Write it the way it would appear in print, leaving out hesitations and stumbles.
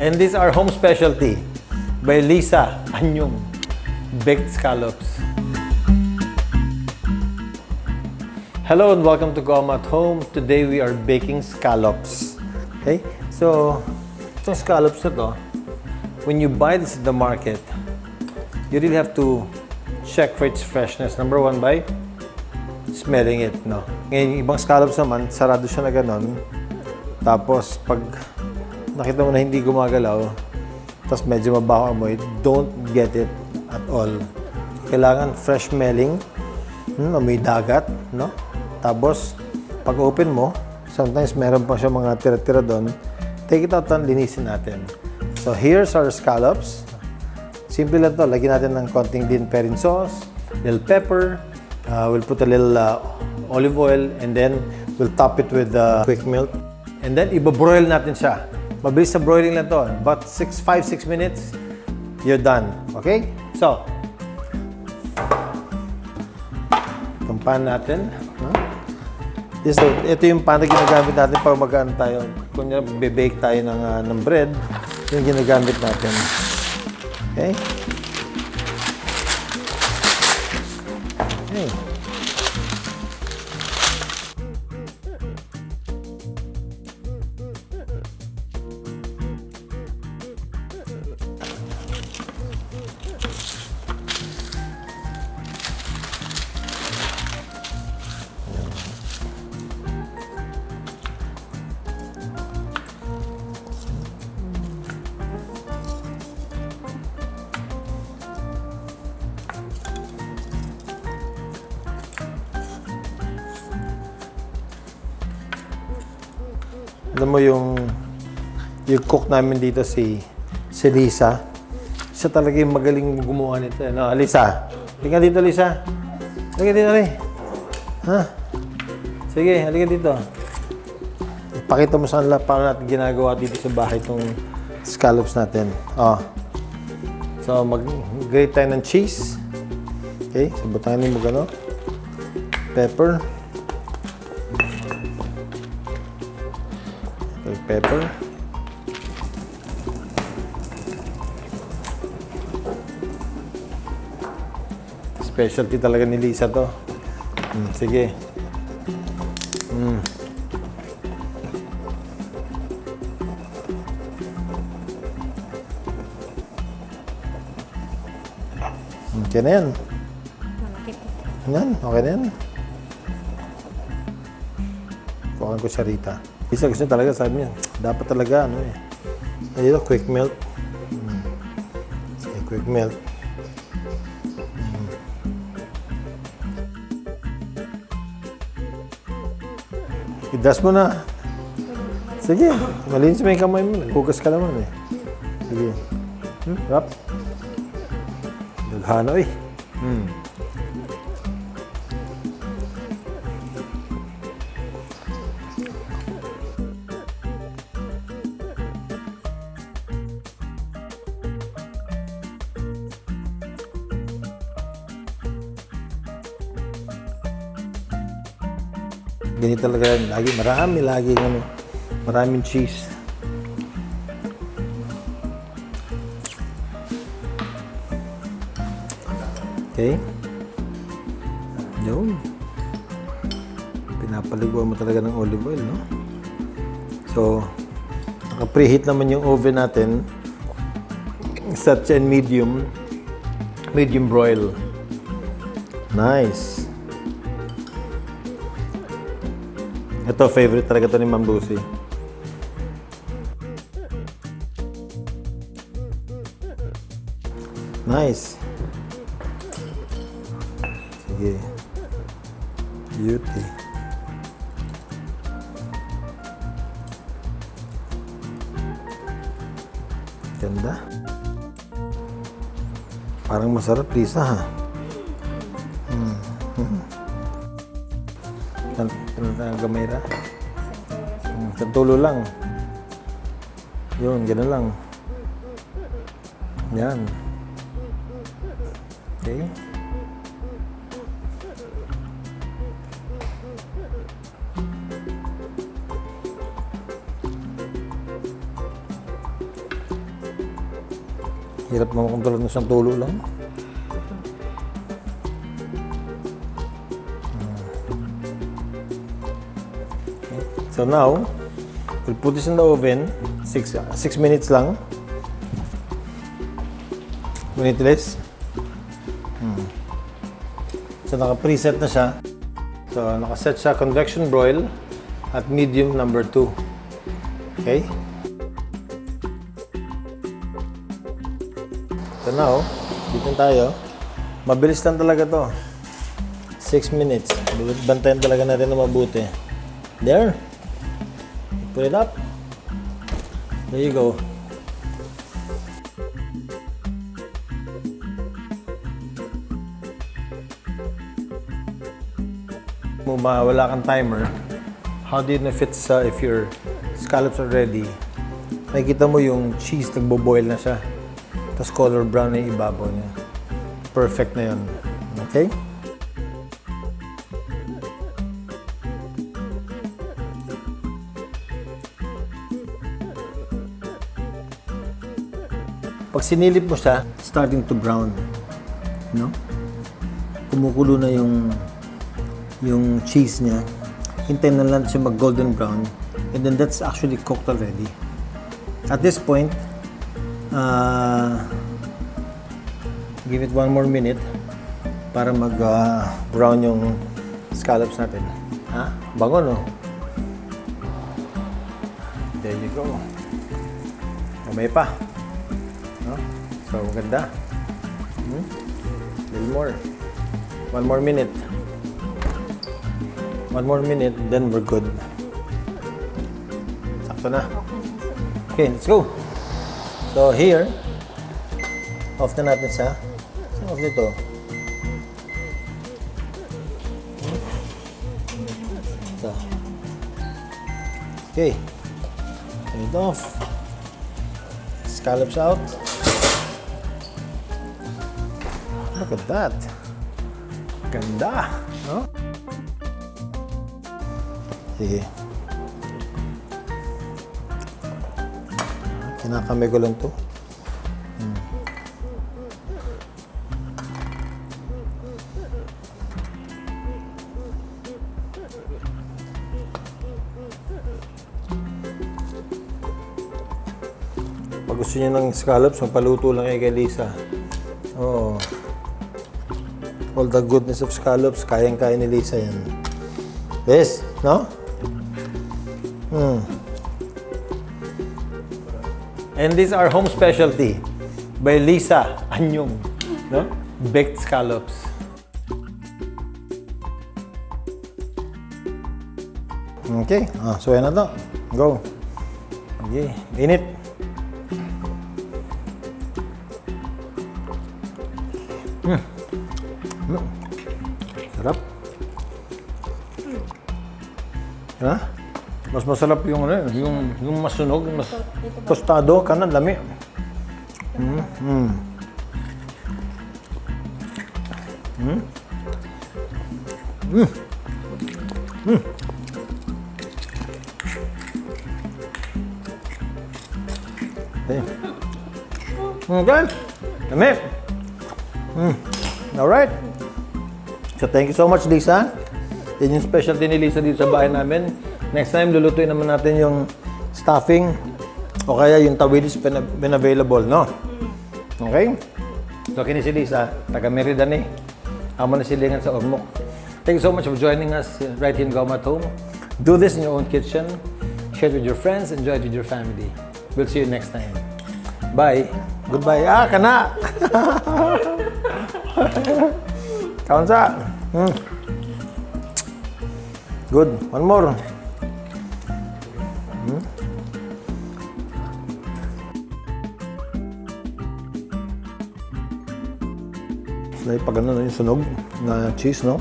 And this is our home specialty by Lisa Anyong Baked Scallops. Hello and welcome to Goma at Home. Today we are baking scallops. Okay? So, itong scallops na to, when you buy this at the market, you really have to check for its freshness. Number one, by smelling it, no? Ngayon, ibang scallops naman, sarado siya na ganon. Tapos, pag nakita mo na hindi gumagalaw, tapos medyo mabaho amoy, don't get it at all. Kailangan fresh smelling, amoy dagat, no? Tapos, pag open mo, sometimes meron pa siya mga tira-tira doon, take it out and linisin natin. So, here's our scallops. Simple lang to. Lagyan natin ng konting din perin sauce, little pepper, we'll put a little olive oil, and then we'll top it with quick milk. And then, ibabroil natin siya. Mabilis na broiling lang to. About 5-6 minutes, you're done. Okay? So, itong pan natin. Ito yung pan na ginagamit natin pag mag-ano tayo. Kung bake tayo ng bread, yung ginagamit natin. Okay? Okay. Alam mo yung cook namin dito si Lisa. Siya talaga yung magaling gumawa nito. No, Lisa. Halika dito, Lisa. Halika dito, Ali. Ha? Sige, halika dito. Ipakita mo sa kanila paano natin ginagawa dito sa bahay itong scallops natin. Oh. So, mag-grate tayo ng cheese. Okay, so butangin mo gano'n. Pepper. Pepper. Specialty talaga ni Lisa to. Sige. Okay na yan. Yan, okay na yan. Kuhaan ko siya rita. Isa gusto talaga, sabi niya, dapat talaga, ano eh. Ayun, quick melt. Sige, quick melt. Idas mo na. Sige, malinis mo yung kamay mo. Hugas ka naman eh. Sige. Rap. Daghano eh. Ganito talaga lagi, marami maraming cheese. Okay. Yun. Pinapaliguan mo talaga ng olive oil, no? So, naka-preheat naman yung oven natin. Such and medium broil. Nice. Ito, favorite talaga ito ni Ma'am Lucy. Nice. Sige. Beauty. Ganda. Parang masarap, Lisa, ha? Gamay ra. Santulo lang. Yun, gano'n lang. Yan. Okay. Hirap mo makontrol ng isang tulo lang. Okay. So now, we'll put this in the oven. 6 minutes lang. Minute less. So naka-preset na siya. So naka-set siya convection broil at medium number 2. Okay? So now, dito tayo. Mabilis lang talaga to. 6 minutes. Bantayan talaga natin na mabuti. There. Put it up. There you go. Kung wala kang timer, how do you know if your scallops are ready? Nakikita mo yung cheese, nagbo-boil na siya. Tapos color brown na yung ibabaw niya. Perfect na yun. Okay? Pag sinilip mo siya, starting to brown. No? Kumukulo na yung cheese niya. Hintayin na lang siya mag-golden brown. And then that's actually cooked already. At this point, give it 1 more minute para mag-brown yung scallops natin. Ha? Bango, no? There you go. Mamay pa. No? So, maganda. Little more. 1 more minute. 1 more minute, then we're good. Sakto na. Okay, let's go. So here, off na natin siya. Off nito. So. Okay. Turn it off. Scallops out. Look at that. Ganda. No? Sige. Kinakamay ko lang to. Pag gusto niyo ng scallops, magpaluto lang kay Lisa. Oh. All the goodness of scallops, kayang-kaya ni Lisa yan. Yes, no? And these are home specialty by Lisa Anyong, no? Baked scallops. Okay, so yan na to. Go. Okay, init. Sarap. Ha? Mas masarap yung yung masunog, mas tostado, kanan lami. Okay. Okay. Lami. All right. So thank you so much, Lisa. Yan yung specialty ni Lisa dito sa bahay namin. Next time, lulutuin naman natin yung stuffing o kaya yung tawilis when available, no? Okay? So, kini si Lisa, taga-Merida ni. Amo na silingan sa Ormoc. Thank you so much for joining us right here in Goma at Home. Do this in your own kitchen. Share it with your friends. Enjoy it with your family. We'll see you next time. Bye. Goodbye. Kana! Kaunsa. Good. One more. Pag ano yung sunog na cheese, no?